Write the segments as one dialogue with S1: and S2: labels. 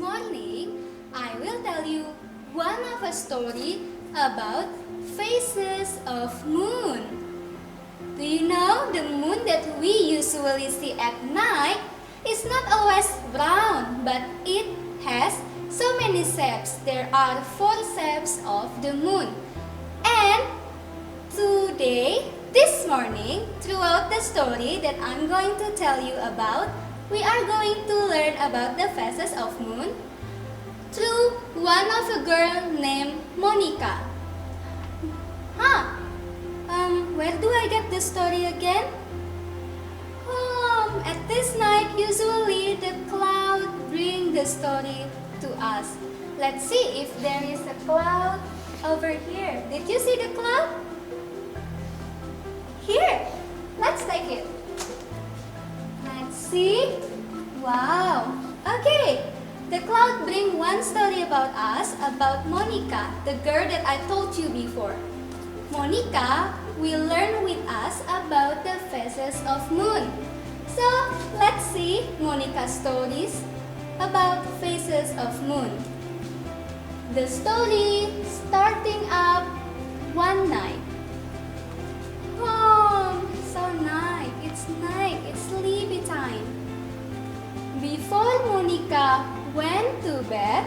S1: morning, I will tell you one of a story about phases of moon. Do you know the moon that we usually see at night is not always brown, but it has so many shapes. There are 4 shapes of the moon. And today, this morning, throughout the story that I'm going to tell you about, we are going to learn about the phases of moon through one of a girl named Monica. Where do I get the story again? At this night, usually the cloud bring the story to us. Let's see if there is a cloud over here. Did you see the cloud? Here, let's take it. Let's see. Wow. Okay, the cloud bring one story about us, about Monica, the girl that I told you before. Monica will learn with us about the phases of moon. So, let's see Monica's stories about phases of moon. The story starting up one night. So night. It's sleepy time. Before Monica went to bed,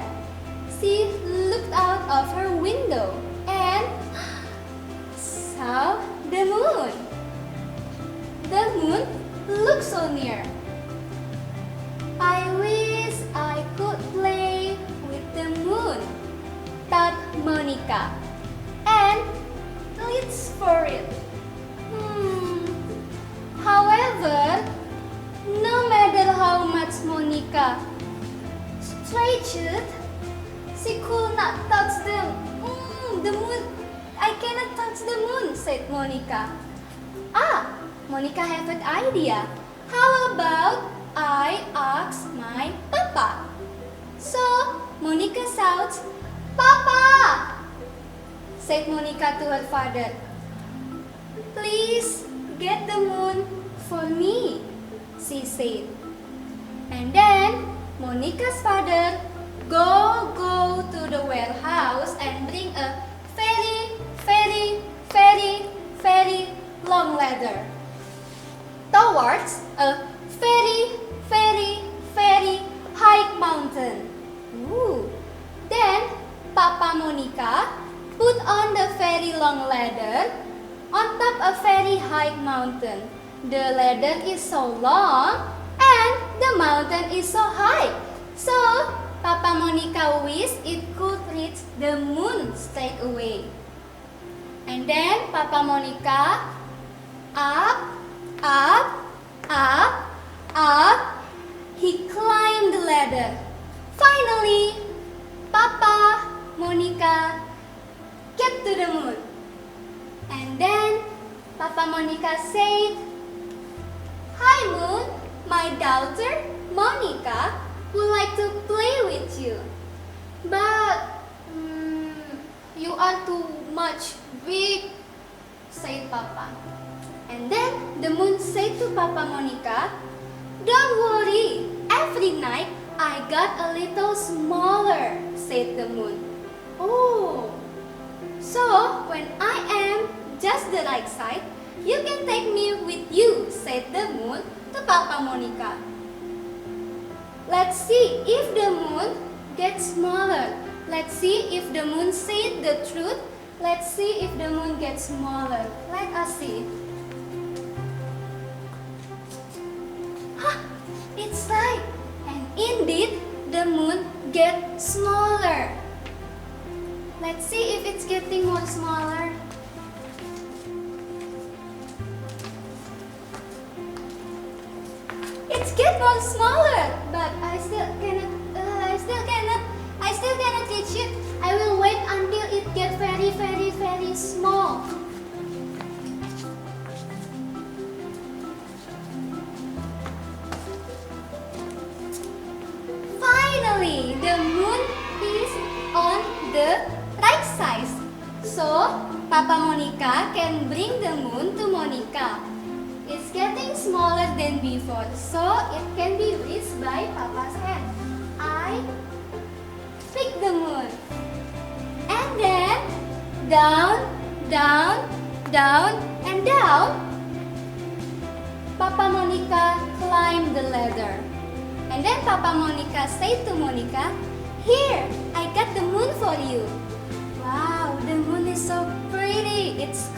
S1: she looked out of her window and saw the moon. The moon looked so near. I wish I could play with the moon, thought Monica, and reached for it. However, no matter how much Monica stretched, she could not touch the moon. I cannot touch the moon, said Monica. Monica have an idea. How about I ask my papa? So, Monica shouts, "Papa!" said Monica to her father. "Please get the moon for me," she said. And then Monica's father go to the warehouse and bring a very long ladder towards a very high mountain. Then Papa Monica put on the very long ladder on top of a very high mountain. The ladder is so long and the mountain is so high. So Papa Monica wished it could reach the moon straight away. And then Papa Monica up, he climbed the ladder. Finally, Papa Monica get to the moon. And then Papa Monica said, "Hi moon, my daughter Monica would like to play with you. But you are too much big," said Papa. And then the moon said to Papa Monica, "Don't worry, every night I got a little smaller," said the moon. So when I am just the right side, you can take me with you," said the moon to Papa Monica. Let's see if the moon gets smaller. Let's see if the moon said the truth. Let's see if the moon gets smaller. Let us see. It's right. And indeed, the moon gets smaller. Let's see if it's getting more smaller. It's getting more smaller, but I still cannot reach it. I will wait until it gets very small. Finally, the moon is on the right size. So, Papa Monica can bring the moon to Monica. It's getting smaller than before, so it can be reached by Papa's hand. I down, down, down, and down. Papa Monica climbed the ladder. And then Papa Monica said to Monica, "Here, I got the moon for you." Wow, the moon is so pretty. It's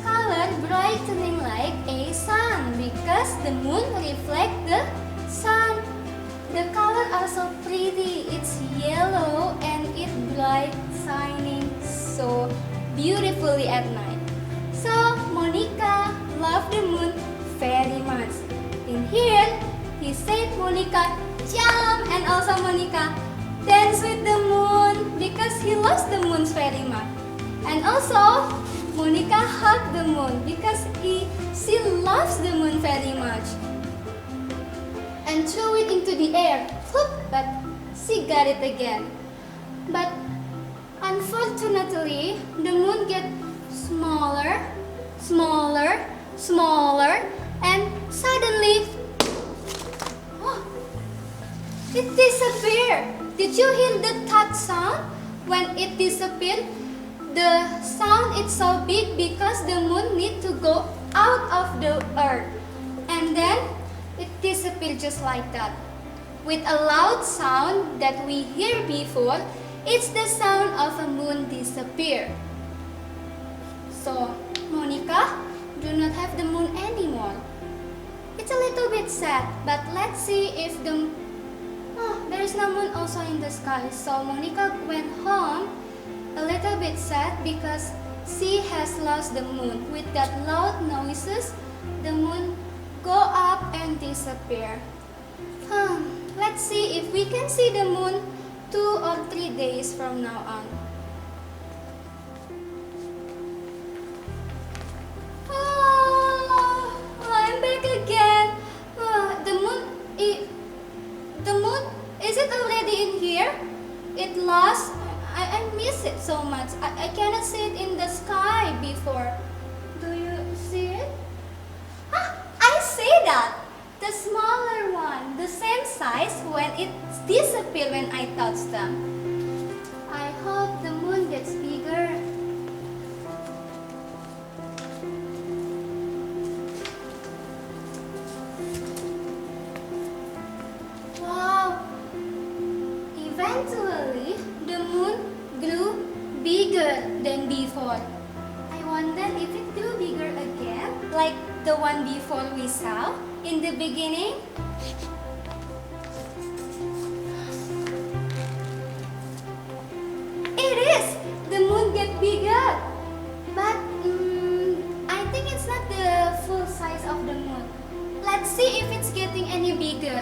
S1: colored brightening like a sun because the moon reflects the sun. The color are so pretty. It's yellow and it bright, shining so beautifully at night. So Monica loved the moon very much. In here, he said Monica jump, and also Monica dance with the moon because he loves the moon very much. And also Monica hugged the moon because she loves the moon very much. And threw it into the air, whoop, but she got it again. But unfortunately, the moon gets smaller, smaller, smaller, and suddenly, oh, it disappeared. Did you hear the thud sound? When it disappeared, the sound is so big because the moon needs to go out of the earth. And then it disappeared just like that. With a loud sound that we hear before, it's the sound of a moon disappear. So, Monica do not have the moon anymore. It's a little bit sad, but let's see if there is no moon also in the sky. So Monica went home a little bit sad because she has lost the moon. With that loud noises, the moon go up and disappear. Let's see if we can see the moon 2 or 3 days from now on. I'm back again. The moon, is it already in here? It lost. I miss it so much. I cannot see it in the sky before. Do you see it? I see that. The smaller one, the same size when it disappeared when I touch them. I hope the moon gets bigger. Wow! Eventually, the moon grew bigger than before. I wonder if it grew bigger again, like the one before we saw in the beginning. It is! The moon get bigger. But I think it's not the full size of the moon. Let's see if it's getting any bigger.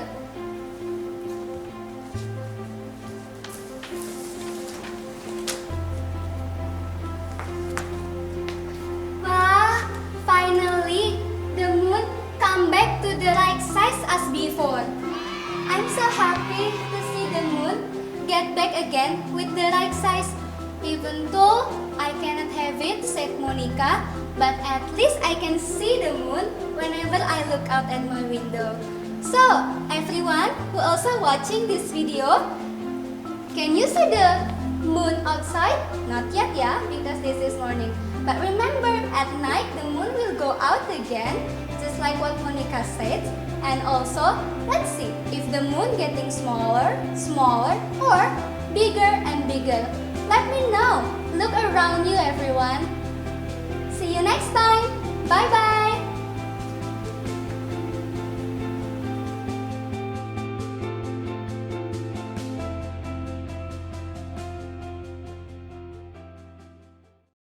S1: Finally, the moon come back to the right size as before. I'm so happy to see the moon get back again with the right size. Even though I cannot have it, said Monica, but at least I can see the moon whenever I look out at my window. So, everyone who also watching this video, can you see the moon outside? Not yet, yeah, because this is morning. But remember, at night, the moon will go out again, just like what Monica said. And also, let's see if the moon getting smaller, smaller, or bigger and bigger. Let me know. Look around you, everyone. See you next time. Bye-bye.